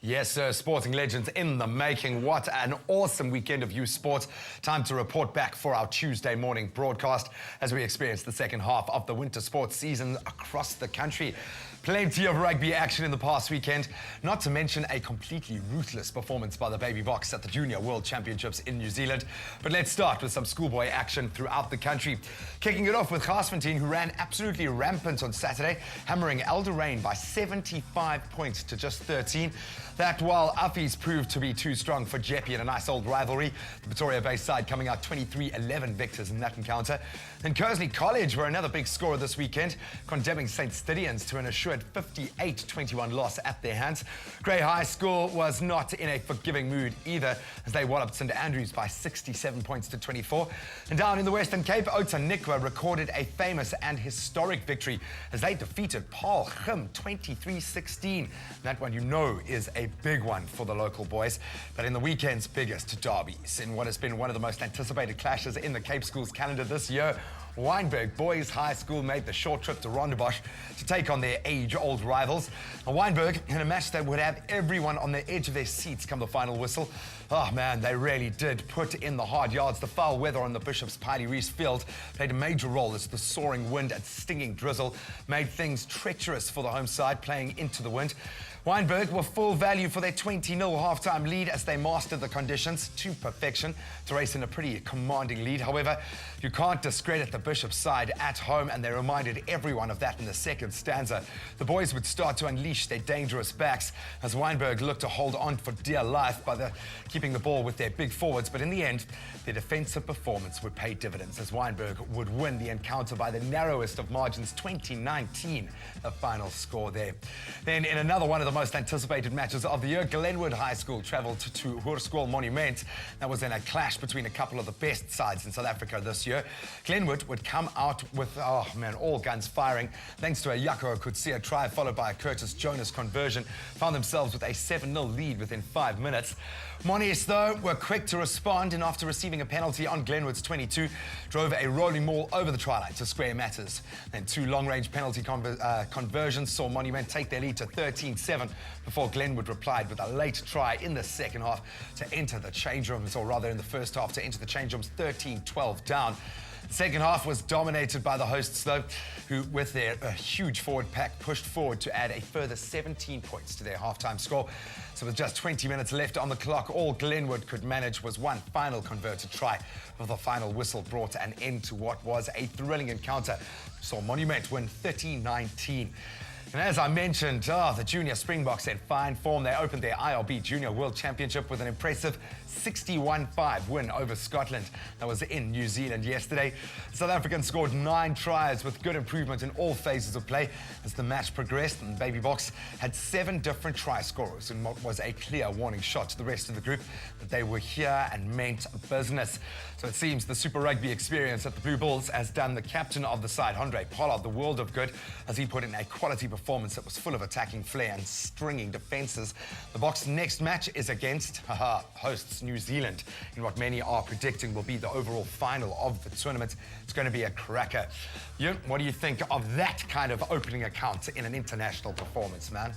Yes, sir. Sporting legends in the making. What an awesome weekend of youth sports. Time to report back for our Tuesday morning broadcast as we experience the second half of the winter sports season across the country. Plenty of rugby action in the past weekend, not to mention a completely ruthless performance by the Baby Box at the Junior World Championships in New Zealand. But let's start with some schoolboy action throughout the country. Kicking it off with Garsfontein, who ran absolutely rampant on Saturday, hammering Elderain by 75 points to just 13. That while Uffies proved to be too strong for Jeppe in a nice old rivalry, the Pretoria-based side coming out 23-11 victors in that encounter. Then Kersley College were another big scorer this weekend, condemning St. Stidians to an assured 58-21 loss at their hands. Grey High School was not in a forgiving mood either, as they walloped St. Andrews by 67 points to 24. And down in the Western Cape, Otanikwa recorded a famous and historic victory as they defeated Paul Gim 23-16. That one, you know, is a big one for the local boys. But in the weekend's biggest derbies, in what has been one of the most anticipated clashes in the Cape Schools calendar this year, Wynberg Boys High School made the short trip to Rondebosch to take on their age-old rivals. Wynberg, in a match that would have everyone on the edge of their seats come the final whistle. Oh man, they really did put in the hard yards. The foul weather on the Bishop's Piley Reese field played a major role as the soaring wind and stinging drizzle made things treacherous for the home side playing into the wind. Wynberg were full value for their 20-0 halftime lead as they mastered the conditions to perfection to race in a pretty commanding lead. However, you can't discredit the Bishop's side at home, and they reminded everyone of that in the second stanza. The boys would start to unleash their dangerous backs as Wynberg looked to hold on for dear life by keeping the ball with their big forwards, but in the end, their defensive performance would pay dividends as Wynberg would win the encounter by the narrowest of margins, 20-19, the final score there. Then in another one of the most anticipated matches of the year, Glenwood High School travelled to Hoërskool Monument. That was in a clash between a couple of the best sides in South Africa this year. Glenwood would come out with, oh man, all guns firing, thanks to a Jaco Kutsia try followed by a Curtis Jonas conversion, found themselves with a 7-0 lead within 5 minutes. Monis, though, were quick to respond, and after receiving a penalty on Glenwood's 22, drove a rolling maul over the try line to square matters. Then two long-range penalty conversions saw Monument take their lead to 13-7 before Glenwood replied with a late try in the second half to enter the change rooms, or rather in the first half to enter the change rooms 13-12 down. The second half was dominated by the hosts, though, who, with their huge forward pack, pushed forward to add a further 17 points to their halftime score. So with just 20 minutes left on the clock, all Glenwood could manage was one final converted try, with the final whistle brought an end to what was a thrilling encounter. Saw Monument win 30-19. And as I mentioned, the Junior Springboks had fine form. They opened their IRB Junior World Championship with an impressive 61-5 win over Scotland. That was in New Zealand yesterday. South Africans scored 9 tries with good improvement in all phases of play as the match progressed, and Baby Box had 7 different try scorers in what was a clear warning shot to the rest of the group that they were here and meant business. So it seems the Super Rugby experience at the Blue Bulls has done the captain of the side, Andre Pollard, the world of good as he put in a quality performance that was full of attacking flair and stringing defences. The Box next match is against hosts New Zealand in what many are predicting will be the overall final of the tournament. It's going to be a cracker. What do you think of that kind of opening account in an international performance, man?